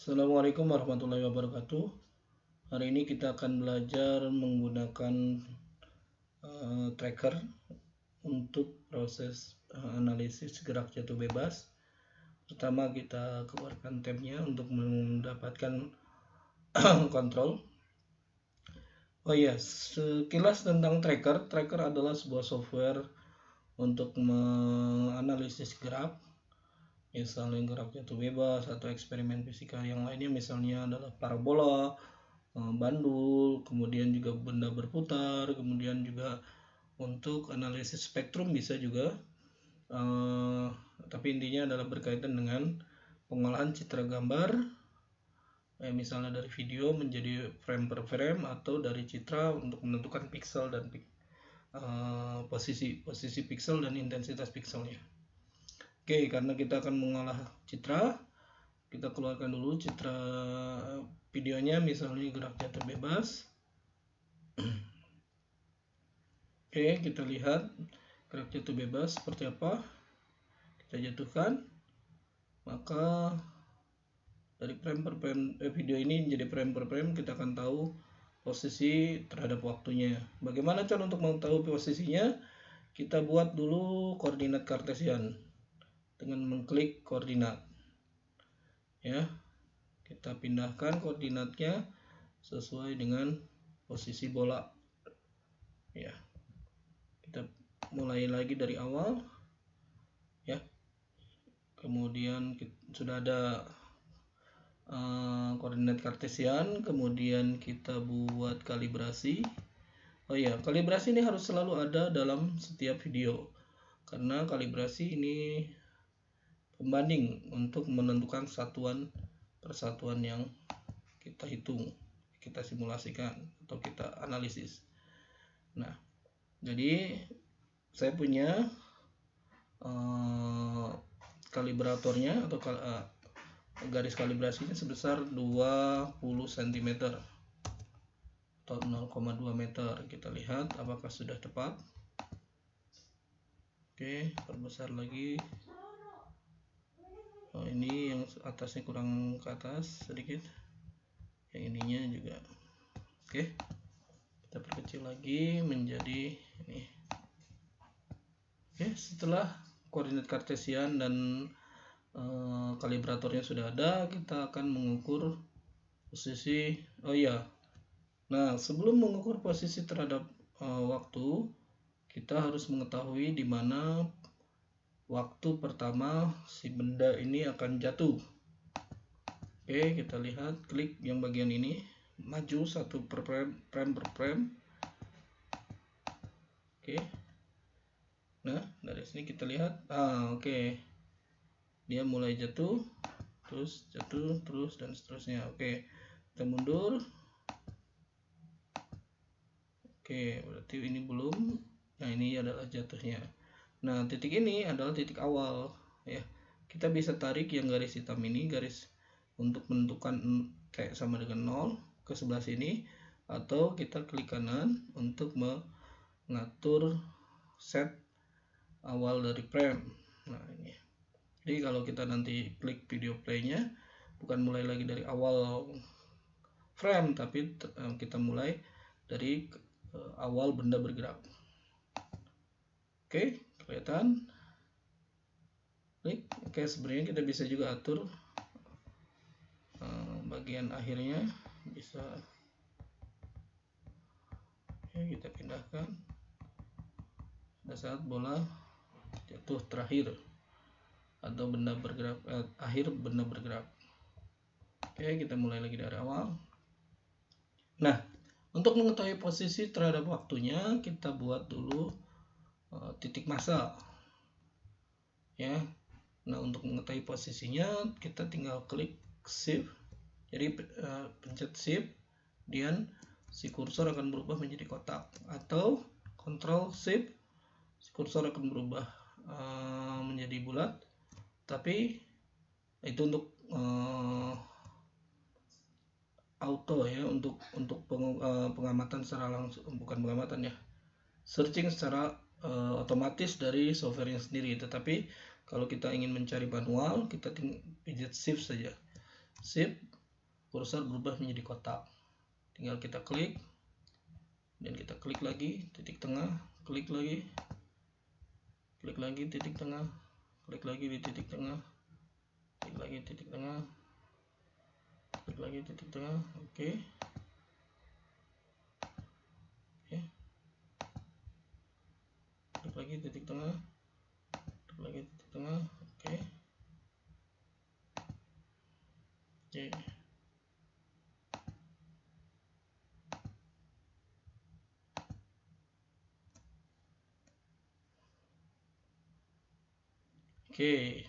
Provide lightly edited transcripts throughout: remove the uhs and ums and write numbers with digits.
Assalamualaikum warahmatullahi wabarakatuh. Hari ini kita akan belajar menggunakan tracker untuk proses analisis gerak jatuh bebas. Pertama kita keluarkan tabnya untuk mendapatkan kontrol. Oh iya, sekilas tentang tracker. Tracker adalah sebuah software untuk menganalisis gerak, misalnya gerak jatuh bebas atau eksperimen fisika yang lainnya, misalnya adalah parabola, bandul, kemudian juga benda berputar, kemudian juga untuk analisis spektrum bisa juga, tapi intinya adalah berkaitan dengan pengolahan citra gambar, misalnya dari video menjadi frame per frame atau dari citra untuk menentukan pixel dan posisi pixel dan intensitas pixelnya. Oke, karena kita akan mengolah citra, kita keluarkan dulu citra videonya, misalnya gerak jatuh bebas. Oke, kita lihat gerak jatuh bebas seperti apa. Kita jatuhkan, maka dari frame per frame video ini menjadi frame per frame, kita akan tahu posisi terhadap waktunya. Bagaimana cara untuk mengetahui posisinya? Kita buat dulu koordinat kartesian dengan mengklik koordinat. Ya, kita pindahkan koordinatnya sesuai dengan posisi bola. Ya, kita mulai lagi dari awal. Ya, kemudian sudah ada koordinat kartesian, kemudian kita buat kalibrasi. Oh ya, kalibrasi ini harus selalu ada dalam setiap video, karena kalibrasi ini pembanding untuk menentukan satuan persatuan yang kita hitung, kita simulasikan atau kita analisis. Nah, jadi saya punya kalibratornya atau garis kalibrasinya sebesar 20 cm atau 0,2 meter. Kita lihat apakah sudah tepat. Oke, perbesar lagi. Oh, ini yang atasnya kurang ke atas sedikit, yang ininya juga. Oke, kita perkecil lagi menjadi ini. Oke, setelah koordinat kartesian dan kalibratornya sudah ada, kita akan mengukur posisi. Oh iya, nah sebelum mengukur posisi terhadap waktu, kita harus mengetahui di mana waktu pertama si benda ini akan jatuh. Oke, kita lihat, klik yang bagian ini, maju satu per frame per frame. Oke, nah dari sini kita lihat, oke, dia mulai jatuh, terus jatuh, terus dan seterusnya. Oke, kita mundur. Oke, berarti ini belum. Nah, ini adalah jatuhnya. Nah, titik ini adalah titik awal, ya. Kita bisa tarik yang garis hitam ini, garis untuk menentukan T sama dengan 0 ke sebelah sini, atau kita klik kanan untuk mengatur set awal dari frame. Nah, ini. Jadi kalau kita nanti klik video playnya, bukan mulai lagi dari awal frame, tapi kita mulai dari awal benda bergerak. Oke, kelihatan? Klik. Oke, sebenarnya kita bisa juga atur bagian akhirnya, bisa. Oke, kita pindahkan pada saat bola jatuh terakhir atau benda bergerak, akhir benda bergerak. Oke, kita mulai lagi dari awal. Nah, untuk mengetahui posisi terhadap waktunya, kita buat dulu titik masa. Ya. Nah, untuk mengetahui posisinya, kita tinggal klik shift. Jadi pencet shift, dan si kursor akan berubah menjadi kotak, atau control shift, si kursor akan berubah menjadi bulat. Tapi itu untuk auto, ya, untuk pengamatan secara langsung, bukan pengamatan, ya, searching secara otomatis dari softwarenya sendiri. Tetapi kalau kita ingin mencari manual, kita tinggal pencet shift saja, shift, kursor berubah menjadi kotak. Tinggal kita klik, dan kita klik lagi titik tengah, klik lagi titik tengah, klik lagi di titik tengah, klik lagi titik tengah, klik lagi titik tengah. Oke. Klik lagi titik tengah, klik lagi titik tengah. Oke. Oke,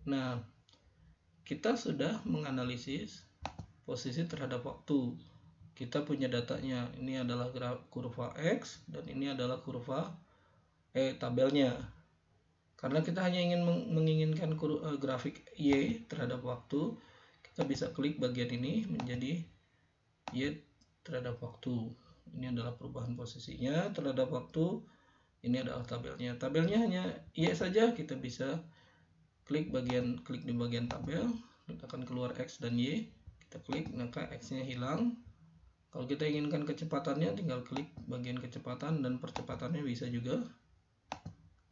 nah kita sudah menganalisis posisi terhadap waktu. Kita punya datanya, ini adalah kurva X dan ini adalah kurva tabelnya. Karena kita hanya ingin menginginkan grafik Y terhadap waktu, kita bisa klik bagian ini menjadi Y terhadap waktu. Ini adalah perubahan posisinya terhadap waktu. Ini adalah tabelnya. Tabelnya hanya Y saja, kita bisa klik di bagian tabel, kita akan keluar X dan Y, kita klik, maka X-nya hilang. Kalau kita inginkan kecepatannya, tinggal klik bagian kecepatan dan percepatannya bisa juga.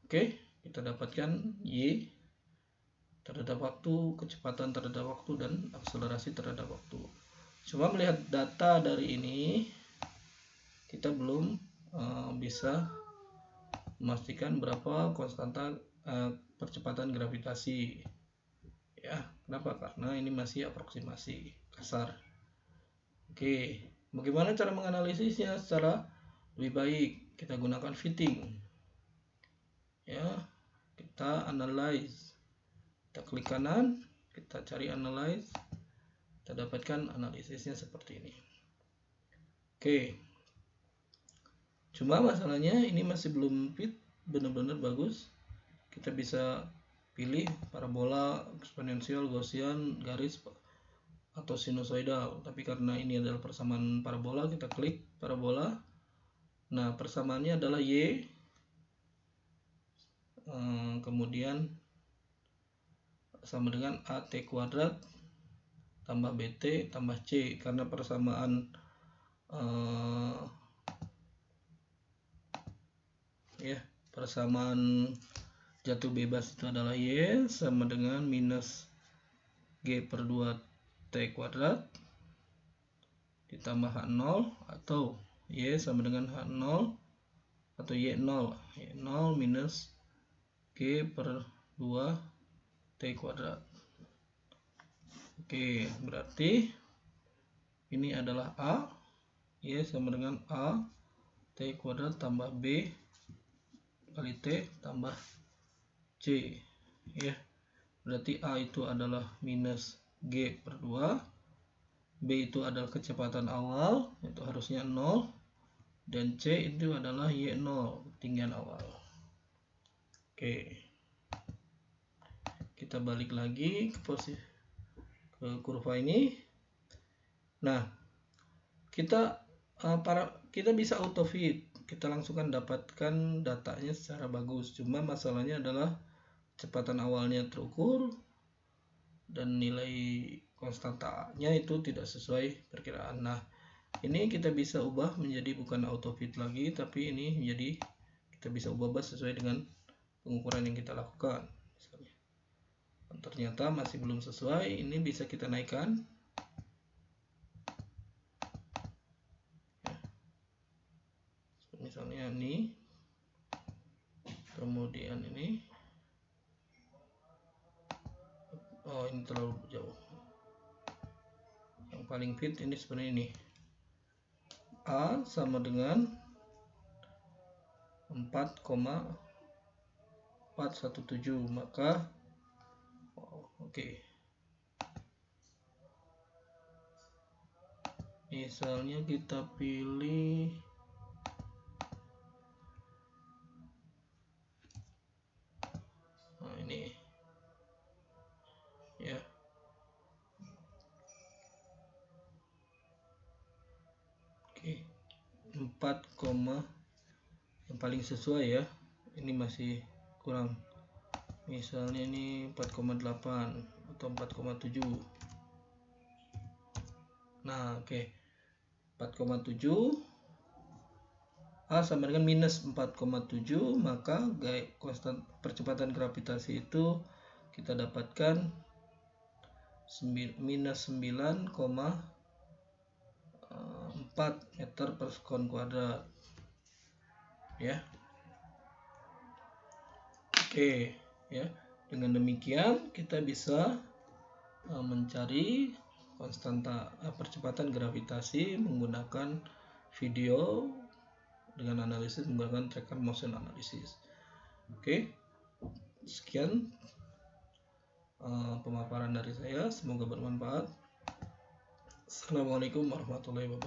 Oke, kita dapatkan Y terhadap waktu, kecepatan terhadap waktu, dan akselerasi terhadap waktu. Cuma melihat data dari ini, kita belum bisa memastikan berapa konstanta percepatan gravitasi. Ya, kenapa? Karena ini masih aproksimasi kasar. Oke, bagaimana cara menganalisisnya secara lebih baik? Kita gunakan fitting. Ya, kita analyze. Kita klik kanan, kita cari analyze. Kita dapatkan analisisnya seperti ini. Oke. Cuma masalahnya ini masih belum fit benar-benar bagus. Kita bisa pilih parabola, eksponensial, Gaussian, garis, atau sinusoidal. Tapi karena ini adalah persamaan parabola, kita klik parabola. Nah, persamaannya adalah Y, kemudian sama dengan AT kuadrat tambah BT tambah C. Karena persamaan persamaan jatuh bebas itu adalah Y sama dengan minus G per 2 T kuadrat ditambah H0, atau Y sama dengan H0 atau Y0 minus G per 2 T kuadrat. Oke, berarti ini adalah A, Y sama dengan A T kuadrat tambah B kali T tambah C, ya. Berarti A itu adalah minus G per 2, B itu adalah kecepatan awal, itu harusnya 0, dan C itu adalah Y0, ketinggian awal. Oke, kita balik lagi ke posisi kurva ini. Nah, kita bisa auto fit, kita langsung dapatkan datanya secara bagus. Cuma masalahnya adalah kecepatan awalnya terukur dan nilai konstantanya itu tidak sesuai perkiraan. Nah, ini kita bisa ubah menjadi bukan auto fit lagi, tapi ini menjadi kita bisa ubah sesuai dengan pengukuran yang kita lakukan. Misalnya, ternyata masih belum sesuai, ini bisa kita naikkan. Misalnya ini, kemudian ini, oh ini terlalu jauh. Yang paling fit ini sebenarnya ini, A sama dengan 4,417, maka oke. Misalnya kita pilih ini, ya. Oke, 4, yang paling sesuai ya. Ini masih kurang. Misalnya ini 4,8 atau 4,7. Nah, oke. 4,7 A sama dengan minus 4,7, maka konstan percepatan gravitasi itu kita dapatkan minus 9,4 meter per sekon kuadrat, ya. Oke, ya. Dengan demikian kita bisa mencari konstanta percepatan gravitasi menggunakan video dengan analisis menggunakan tracker motion analysis. Oke, sekian pemaparan dari saya, semoga bermanfaat. Assalamualaikum warahmatullahi wabarakatuh.